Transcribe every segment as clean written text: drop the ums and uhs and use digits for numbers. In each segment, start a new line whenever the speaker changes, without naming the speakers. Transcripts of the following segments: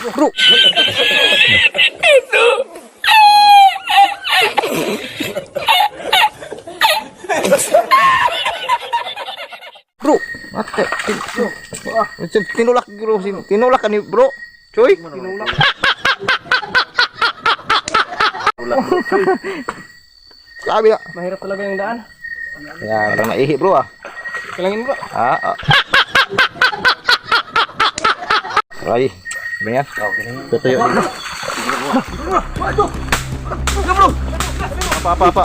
Bro. Bro, mate. Tinulak bro, tinulak kan ni bro. Cuy. Tinulak. Sabi na.
Mahirap talaga yung daan.
Ya, parang naihi bro ah.
Kalangin bro.
Ay, ganyan. Tutuyo dito. Apa.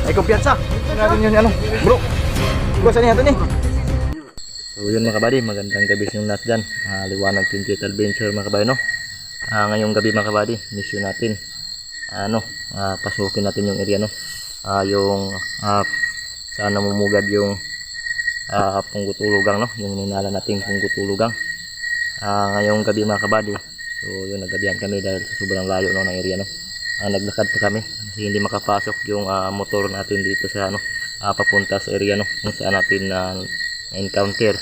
Ay, kumpiyansa. Natin yun, ano, bro. Saan niya ito ni? So yun mga kabady, magandang gabi sa inyo lahat dyan. Liwanag Tinted Adventure mga kabady, no? Ngayong gabi mga kabady, mission natin. Pasukin natin yung area, no? Saan namumugad yung punggutulugang, no? Yung ninala nating punggutulugang. Ngayong gabi mga kabady. So yun, naggabihan kami dahil sa sobrang layo, no, ng area, no? Naglakad pa kami kasi hindi makapasok yung motor natin dito sa papunta sa area, no, kung saan natin encounter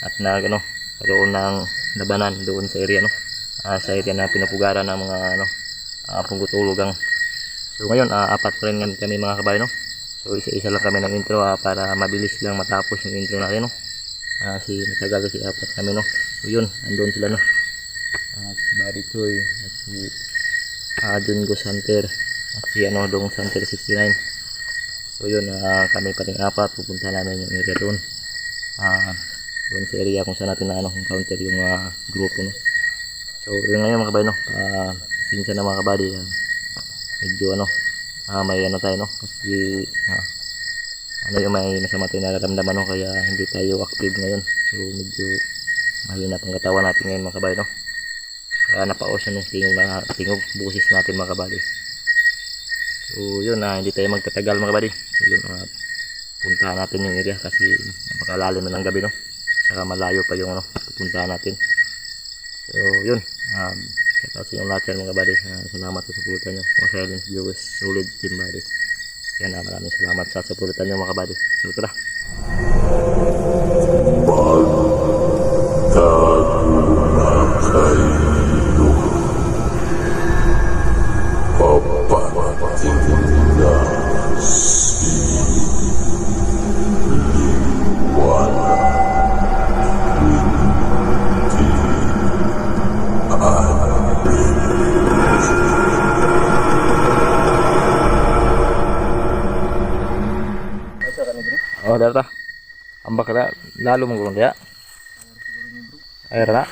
at doon ng labanan doon sa area, no, sa area na pinapugaran ng mga punggutulugang. So ngayon apat pa rin kami mga kabayo, no? So isa-isa lang kami ng intro para mabilis lang matapos yung intro natin, no? Kasi matagal kasi apat kami, no? So yun, andun sila, no? Body Toy at si Jungo Santer at si Dong Santer 69. So yun, kami pa rin apat, pupunta namin yung area doon. Doon sa area kung saan natin encounter yung grupo, no. So yun ngayon mga kabady, no. Sinsa na mga kabady, medyo may tayo, no, kasi yung may masama tayo nararamdaman, no, kaya hindi tayo active ngayon. So medyo mahina pang katawan natin ngayon mga kabady, no. Kaya napaos yung tingog busis natin mga kabady. So yun, hindi tayo magtatagal mga kabady. So yun, puntahan natin yung area kasi napakalalim na ng gabi, no. Saka malayo pa yung pupuntahan natin. So yun, shout out sa inyong lahat yan mga kabady. Salamat sa suporta nyo mga silence viewers, solid team body. Yan, maraming salamat sa suporta nyo mga kabady. So tara. Oh, data. Ambak na lalo mong gulong kaya. Air na.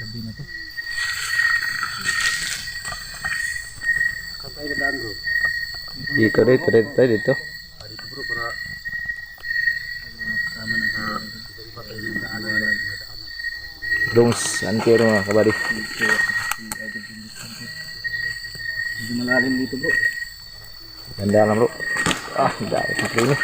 Gabi na to. Kapay na daan bro.
Dito.
Dito bro, para sama na
Dong Santer mga kabady.
medyo malalim dito bro.
Ganda lang bro. Dahil sa ini.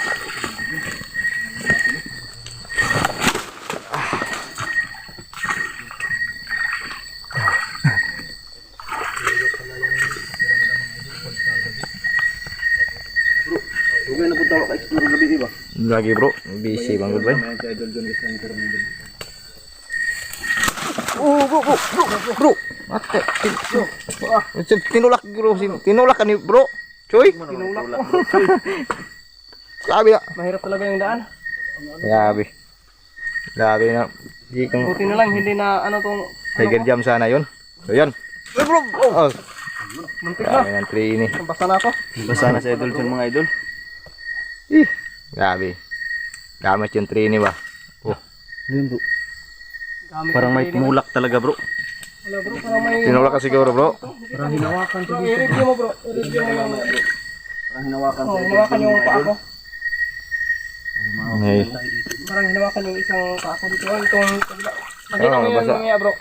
Dugay na punta ka explore gabi ba?
Lagi bro, busy bang good boy.
May idol John Center mo din.
Bro. Mate. Tinulak bro, tinulak kan ni bro. Cuy.
Tinulak.
Sabi na.
Mahirap talaga yung daan.
Grabe na.
Buti na lang hindi na tong
Tiger jam sana yun. So yun. Bro.
muntik na.
Grabe ng tree ini.
Basta na ako.
Basta na sa idol dyan mga idol. Grabe. Gamit yung tree ini ba?
Ayun bro.
Parang may tumulak talaga bro.
Wala bro, parang may
Tinulak ka siguro bro.
parang hinawakan to dito. I-review mo bro. I-review mo yung parang hinawakan to. Hinawakan yung paa ko.
Okay.
Parang hinawakan yung isang paa ko dito. Itong nakita mo yun mamaya bro.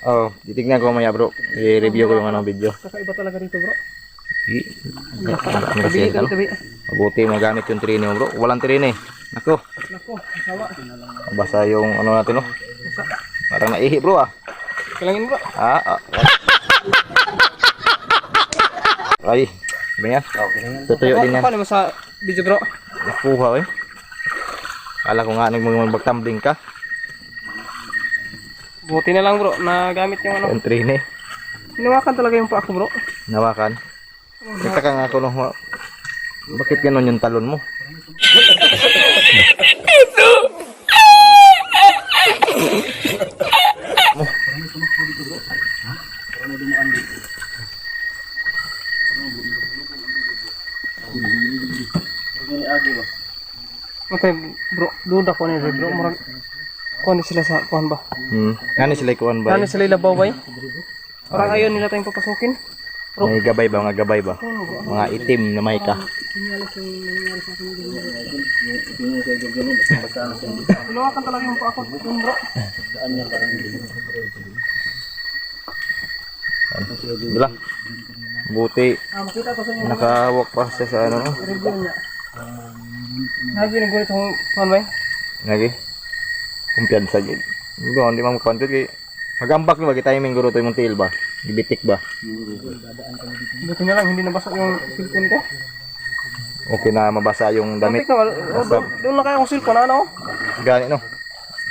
Titignan ko mamaya bro. I-review ko yung video.
Kakaiba talaga dito bro. Tabi, tabi.
Mabuti magamit yung trini mo bro. Walang trini. Nako.
Nako, sawa.
Basa yung ano natin no. Parang naihi bro ah.
Kalangin bro.
Ay. Sabi nga. Tutuyo din yan.
Paano mo sa video bro?
Nakuha eh. Kala ko nga magbagtambling ka.
Buti na lang bro, nagamit yung ano.
Yung trini.
Hinawakan talaga yung pa ako bro.
Nawakan. Nagtaka nga ako no. Bakit ganon yung talon mo?
Okay bro, duda ko ni bro. Murag kuan sila sa kuan ba?
Ngani sila kuan ba?
Ngani sila labaw ba? Parang ayaw nila tayong papasukin.
May gabay ba? Mga gabay ba? Mga itim na may ka.
Hinawakan talaga yung pa ako bro.
Wala. Buti
Makita ko sa inyo.
nakawalk pa siya sa ano no?
Review niya. Nabi na gulit yung kuan ba?
Lagi. Kumpiyansa gid. Bro, hindi man mo kay magambak ni ba timing guro to imong tiil ba? Gibitik ba?
Buti na lang hindi nabasa yung cellphone ko.
Okay na mabasa yung damit.
Doon na kaya akong cellphone ano?
Gani no.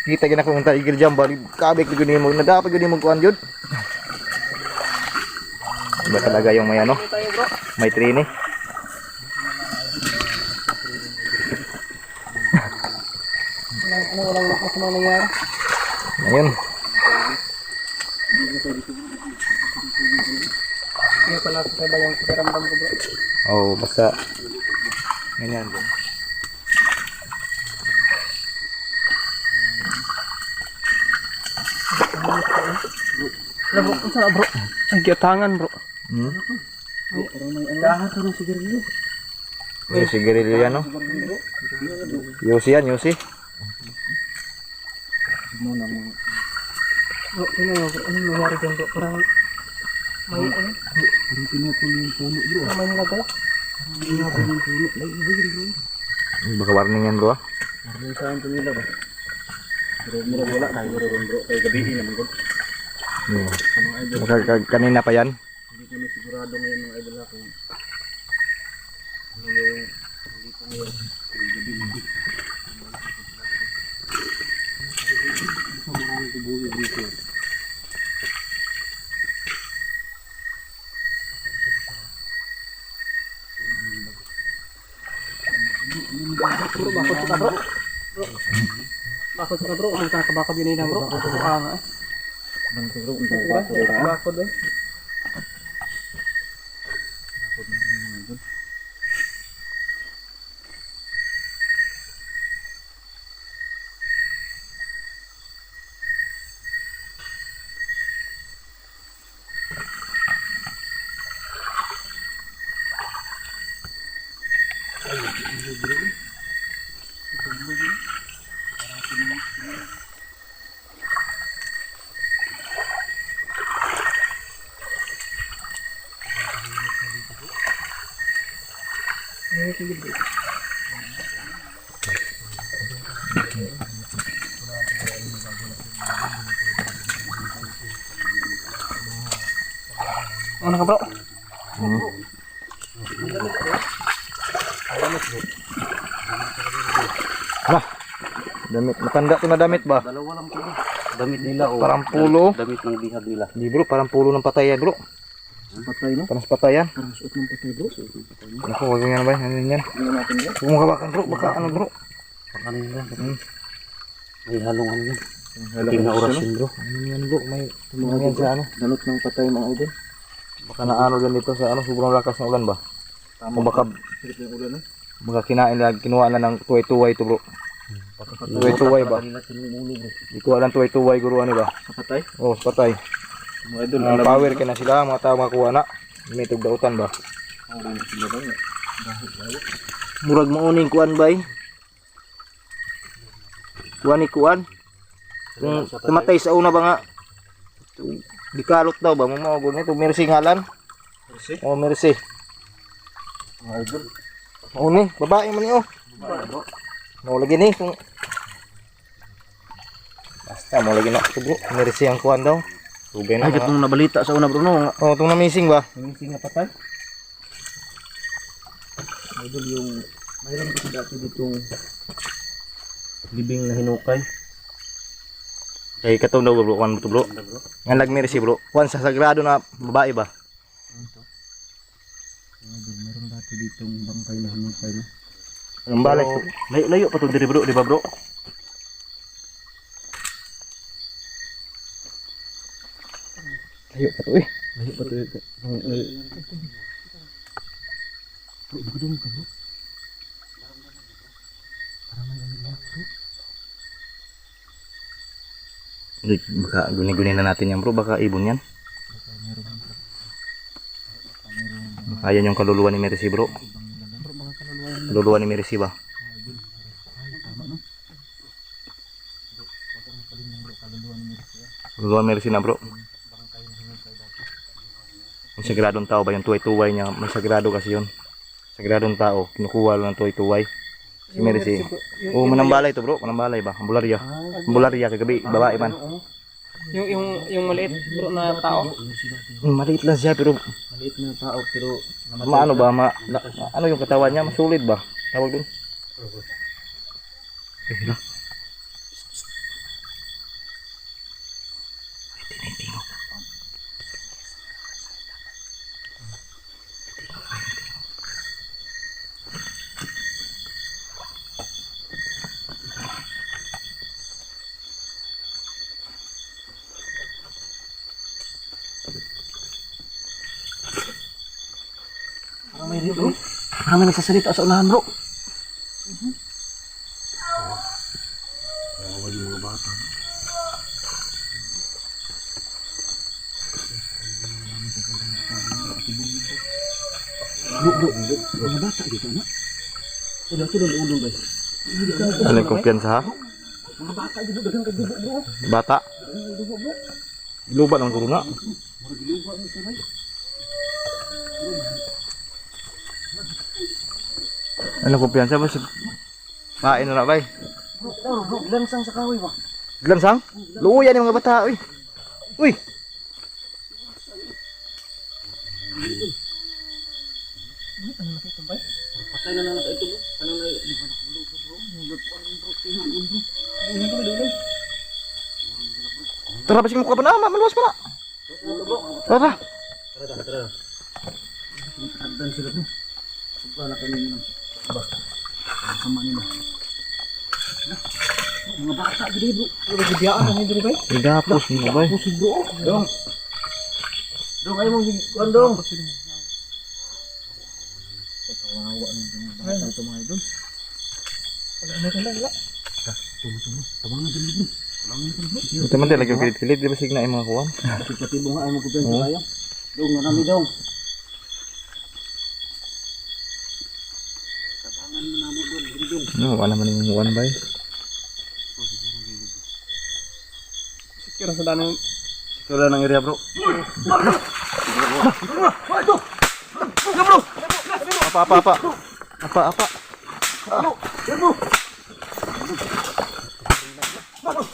Kita gina ko unta igil jam bali kabik gud ni mo na dapat gud ni mo kuan jud. Iba talaga yung may ano,
Tayo bro.
may trini.
Walang masama nangyari.
Ayun.
Hindi pala sa ba yung pakiramdam ko bro.
Oh, basta ganyan din.
Wala bro, ang sarap bro. Ay, giyatangan bro.
Kahat ng sigarilyo. May sigarilyo yan, no? Yusi yan, yusi.
Bro, tingnan mo bro. Anong nangyari dyan bro? Parang may ano?
Parang pinapul yung puno bro.
Parang may nilagay.
Parang pinapul yung puno. Laibigin bro.
Baka warning yan, bro.
Parang saan ito nila ba? Bro, mura wala tayo bro bro. Kaya gabihin naman bro.
Kanina pa yan.
Hindi kami sigurado ngayon mga idol ha kung ano yung hindi pa ngayon. Kaya gabihin dito. Marami tubuhi dito.
Bro, bakod ka bro. Bro. Bakod ka bro. Huwag ka nakabakod yun na bro. Nga.
Bangko bro, ang bako rin ha.
Bakod eh. Ano ka bro?
Nah, damit. Matanda to na damit ba?
Dalawa lang po bro. Damit nila o.
Parang pulo.
Damit ng bihag nila.
Hindi bro, parang pulo ng patay yan, bro.
Ang patay no?
Parang patay yan.
Parang suot ng patay bro. Suot ng patay no?
Naku, wag yan ba? Ano yan?
Ano natin bro?
Huwag mo kabakan bro, baka ano bro.
Ano nila? May halong ano yun.
Halang
Team na
orasyon,
orasyon bro.
Ano yan bro? May ano yan sa ano?
Danot ng patay mga idol.
Baka naano din dito sa ano, sobrang lakas ng ulan ba?
Tama.
O baka,
Silip ng ulan no?
baka kinain na, kinuha na ng tuway-tuway to bro. Tuway-tuway ba?
Kanila sinuulo bro.
Hindi ko alam tuway-tuway guru ano ba?
Sa patay?
Oh, patay.
Mga idol.
Ang power kaya na sila, mga tao makakuha na. May tugdautan ba?
Ang sila ba yun?
Murag mauning kuan bay. Kuan ni kuan. Kung tumatay sa una ba nga? Di kalot daw ba? Mamawag nito. Mercy ngalan.
Mercy?
Oh, mercy.
Mga idol.
Mauni, babae man niyo. Mau lagi nih kung basta mau lagi nak bro. Merisi ang kuan daw. Tugay na.
Ay, itong nabalita sa una bro no.
Oh, itong na-missing ba?
Nangising na patay. Idol yung mayroon kasi dati ditong libing na hinukay.
Kay katong daw bro, kuan mo to bro. Nga nagmerisi bro. Kuan sa sagrado na babae ba?
Idol, mayroon dati ditong bangkay na hinukay no.
Ang balay.
Layo pa to diri bro, di ba bro?
Layo pa to eh.
Layo pa to. Bro, gudong ka bro. Para may umiiyak bro.
Baka guni-guni na natin yan bro, baka ibon yan. Baka yan yung kaluluwa ni Mercy bro. Kaluluwa ni Mercy ba? Kaluluwa ni Mercy na bro. Yung sagradong tao ba yung tuway-tuway niya? May sagrado kasi yun. Sagradong tao, kinukuha lang ng tuway-tuway. Si Mercy. Oh, manambalay to bro, manambalay ba? Ambularya. Ambularya kagabi, babae man.
Yung maliit bro na tao.
Maliit lang siya pero
Maliit na tao pero
maano ba ano yung katawan niya, masulid ba? Tawag dun.
parang may rin bro. Parang may nagsasalita sa unahan bro. Wala yung mga bata. Bro, mga bata dito na. Ito doon ulong guys.
Ano yung kumpiyansa ha?
Mga bata dito dagang kadugo bro.
Bata?
Kadugo bro.
Ilubat ang kuruna.
Magiluwa mo sabay.
Ano kumpiyansa ba? Pain na na bay.
Bro, lansang sa kahoy ba?
Glansang? Luuyan yung mga bata. Uy! Uy!
Patay na lang ito bro. Ano na yung bro?
Tara pa mo ka ba na? Maluwas pa na. Tara.
Hagdan sila bro. Sobra na kami ng ba. Sama nila. Mga bata gede bro. Pero gidiyaan na hindi ba?
Gapos mo bay.
Pusig bro. Dong. Dong ayo mong kondong. Kawawa ng mga bata ito mga idol. Wala. Tunggu. Tabangan dali bro.
Ito man din lagi yung kilit-kilit. Di ba signa yung mga kuwan?
Pati mo nga ay magkumpens na kayo. Dong, marami daw. Tabangan mo na mo doon, dong.
No, wala man yung kuwan bay.
Secure sa dano.
Wala ng area bro.
Apa.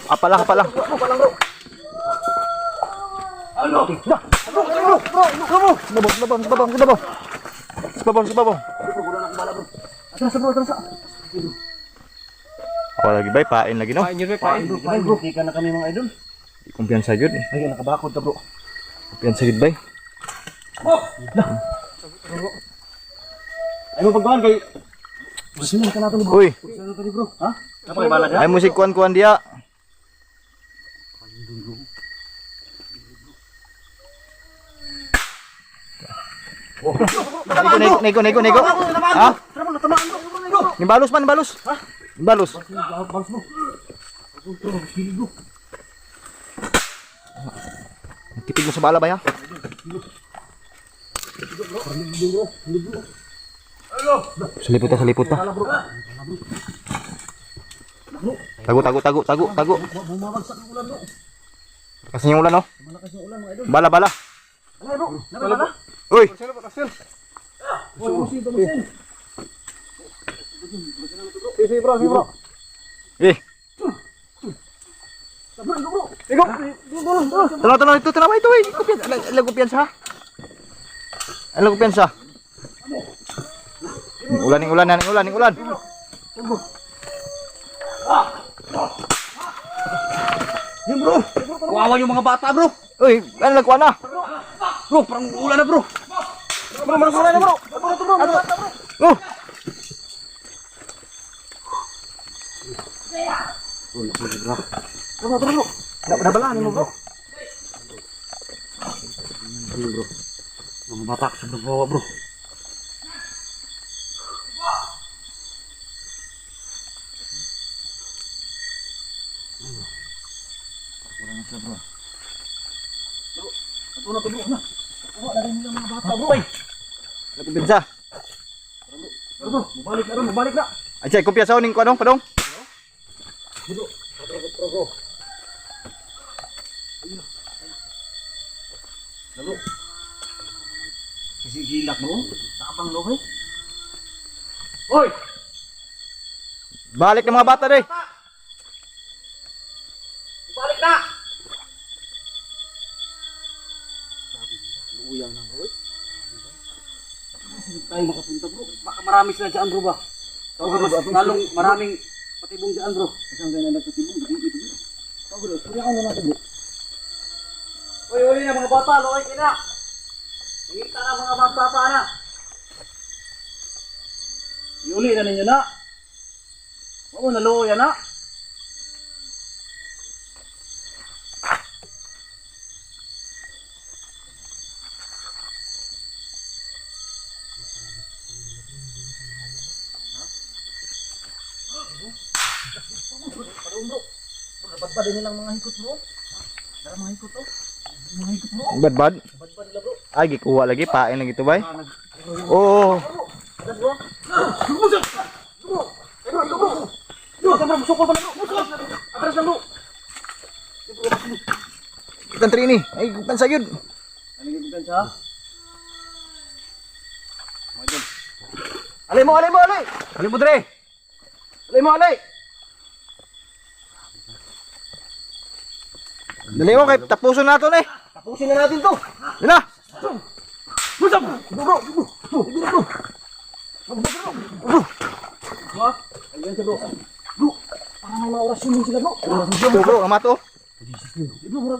Apa lang. Sabaw.
Atras.
Apa lagi bay? Pain lagi no?
Pain yun pain.
Ay bro, tika na kami mga idol.
Kumpiyansa yun.
Ay, nakabakod ka bro.
Kumpiyansa yun bay.
Ay mo pagbahan kay Masinan ka natin bro.
Uy,
Masinan ka bro. Ha? Apa kay bala
ay musik kuwan dia. Nego. Ha? Nimbalos man. Nimbalos.
Bagus bro.
Tipid mo sa bala ba ya? Salipot ta. Tago.
Bumabagsak ang ulan bro.
Kasi yung ulan no?
Malakas yung ulan mga idol.
Bala.
Ay bro, nabala na.
Uy,
Pasel. Sige bro, sige bro.
Eh,
Ikaw.
tanaw ito, tanaw ito eh. Alam ko piyansa. Alam ko piyansa. Ulan, ulan.
Yan bro. Kawawa yung mga bata bro.
Uy, ano nagkuha na?
Bro, parang ulan na bro.
Bro, marasulan na bro.
Oh,
Bro. Nabalaan mo bro.
Bro. Mga bata sobrang kawawa bro.
alam ko piyansa.
Balik na.
Ay, siya, kumpiyansa ko ning kuha dong, padong.
Sisigilak bro. Tapang lo eh.
Hoy!
Balik ng mga bata deh.
Balik na!
Luyang na bro. Sige tayo makapunta bro. Baka marami sila dyan bro ba? Lalong maraming patibong dyan bro. Isang ganyan nagpatibong. Ito bro. Tawag bro. Surya ka na natin bro.
Hoy, uli na mga bata, lokay kina. Hingita na mga bata na.
Iuli na ninyo na. Oo, naluya na.
Dapat pa din nilang mga hikot bro. Tara mga hikot to. Mga hikot bro.
Badbad.
Dapat nila bro.
Ay, gikuha lagi, pain lagi ito bay. Oo.
Dapat bro. Bro. Bro, sukol pa na bro. Atras na bro.
Ikan tri ini. Ay, kupan sayud.
Ano yung siya?
Alay mo. Alay mo dre. Alay mo. Dali mo kay tapuson nato ni.
Tapusin na natin to.
Dila.
Ayan siya bro. Bro, parang may mga orasyon din sila bro.
Ito bro, ang mato.
Bro, bro.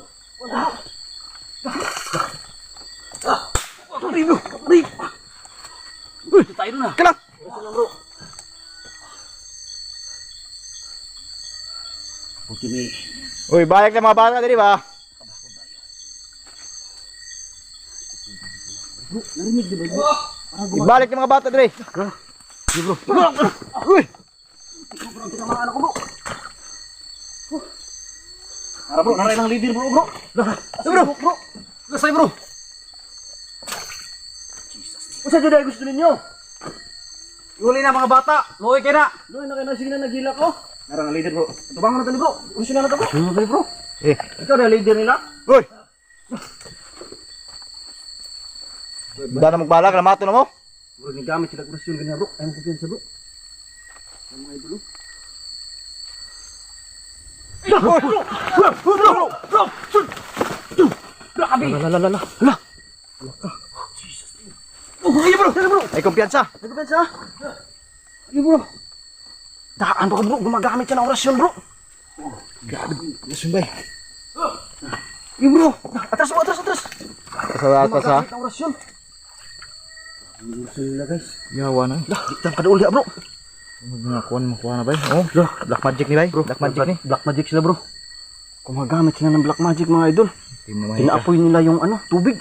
Bro.
Ito tayo na.
Kalang.
Puti ni.
Uy, balik na mga bata diri ba?
Narinig di ba bro?
Ibalik ng mga bata diri. Uy.
Ara bro, naray ng leader bro.
Bro. Lasay bro. Usa jud ay gusto ninyo?
Iuli na mga bata. Luoy kayo na.
Doy na kayo sige na naghila ko.
Nara ng leader bro.
Tubangan natin bro. Uso na natin bro.
Ano ba bro?
Eh,
Ikaw na leader nila.
uy. Dala na magbalak na mato na mo.
Bro, gamit sila kurasyon ganyan bro. Ayaw ko piyansa bro. Ang mga idolo.
Lala.
Oh, iya bro.
Ay kumpiyansa.
Nagpensa. Iya bro. Daan ba ka bro? Gumagamit ka ng orasyon bro.
Yasun bay.
Iya bro. Atras bro, atras.
Sa atas ha.
Gumagamit ng orasyon.
Sila guys.
Yawa na.
Dah, di kita kada uli bro.
Makuha na bay. Oh, black magic ni bay. Black magic ni.
Black magic sila bro. Gumagamit sila ng black magic mga idol.
Itim na mahika.
Tinaapoy nila yung tubig.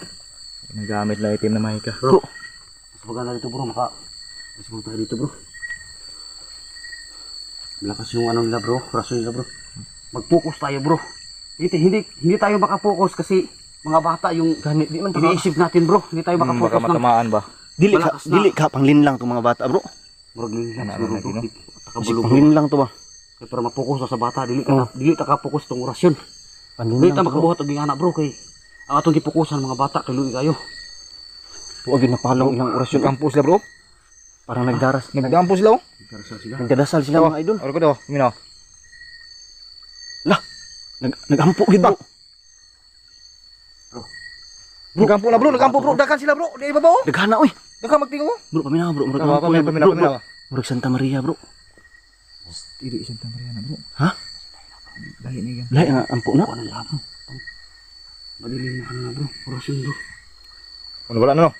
Nagamit lang itim na mahika.
Bro. Mas maganda dito bro, mas maganda dito bro. Malakas yung nila bro, raso nila bro. Mag-focus tayo bro. Hindi tayo makapokus kasi mga bata yung
Ganit di man to.
iniisip natin bro. Hindi tayo
Baka
makapokus ng
matamaan ba?
Malakas na.
Dili ka panglinlang to mga bata bro.
Murag linlang
Ano
siguro
lagi,
bro.
no?
Kasi panglinlang to ba?
Kaya para mapokus sa bata, dili ta ka-focus tong orasyon. Dili ta makabuhat og anak bro kay ang atong gipokusan mga bata kay luwi kayo. Huwag yun napalaw ilang orasyon.
Nagkampo sila bro.
Parang nagdaras.
Nagkampo sila oh.
Nagdadasal sila mga idol.
Ano ko daw? Minaw.
Nagampo gid bro.
Nagkampo na bro, nagkampo bro. Dakan sila bro. Di ba ba oh?
Daghana oy.
Dakan magtingo oh.
Bro, paminaw bro. Murag
Paminaw,
ampo na,
paminaw, paminaw.
Murag Santa Maria bro.
Dili Santa Maria na bro.
Ha?
Dali ni yan.
Lahi nga ampo na. Ano na bro? Madilim na na bro. Orasyon bro.
Ano wala na no?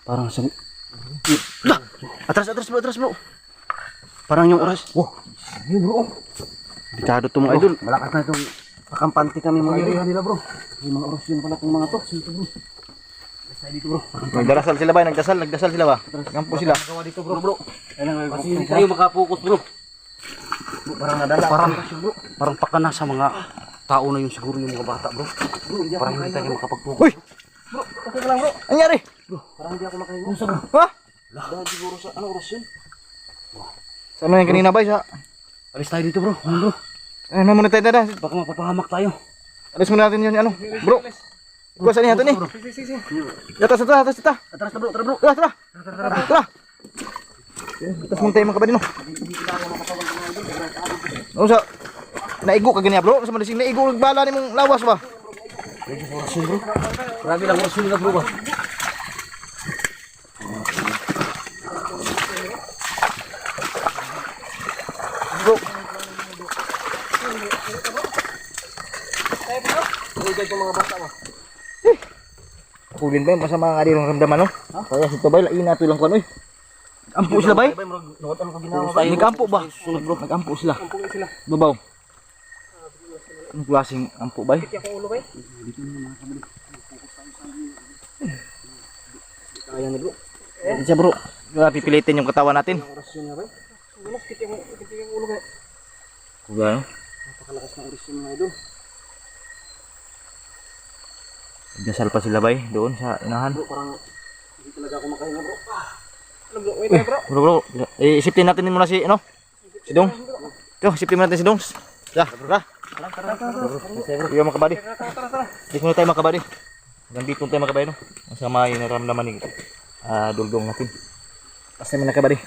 Parang sa... Lah! Atras bro. Parang yung oras. Wow. Ano bro? Delikado to mga idol. Malakas na itong pakampante kami mga idol. Nila bro. May mga orasyon pala itong mga to. Sino bro? Basta dito bro.
Nagdasal sila ba? Nagdasal sila ba? Nagkampo sila.
Gawa dito bro. Kasi hindi tayo makapokus bro. Parang nadala. Parang pakana sa mga tao na yun siguro yung mga bata bro. Parang hindi tayo makapag-focus.
Uy! Bro, okay ka lang bro. Anyari?
Bro, parang hindi ako makahinga. Kung
Ha?
dahil siguro sa ano orasyon?
Saan na yung kanina ba? Sa...
Alis tayo dito bro. Ano bro?
Ano muna tayo tada?
Baka mapapahamak tayo.
Alis muna natin yun ano. Bro! Ikaw saan niya ito ni? Atas.
Atras na bro, tara bro.
Tara! Atas muna tayo mga kabady no. Ano sa... Naigo ka ganyan bro? Sa madasing naigo nagbala ni mong lawas ba?
Orasyon bro. Grabe lang orasyon nila bro ba?
Bro! Pulin ba yung masama nga rin ang ramdaman no? Kaya si Tobay, lain na ito lang kung ano eh. Ampo sila ba eh? Nag-ampo ba? Nag-ampo sila. Babaw. Anong klaseng ampo ba eh?
Kaya na bro.
Isa bro, pipilitin yung katawan natin.
Orasyon na ba?
Kuya no?
Napakalakas ng orasyon mga idol.
Nagdasal pa sila ba eh? Doon sa inahan.
Bro, parang hindi talaga ako makahinga bro.
Ano bro? Wait bro.
Bro, isipin natin muna si ano? Si Dong. Ito, isipin natin si Dong. Tara. Iyo mga kabady. Dito muna tayo mga kabady. Nandito tayo mga kabady no. Masama yung naramdaman ni Dulgong natin. Pasay mga kabady.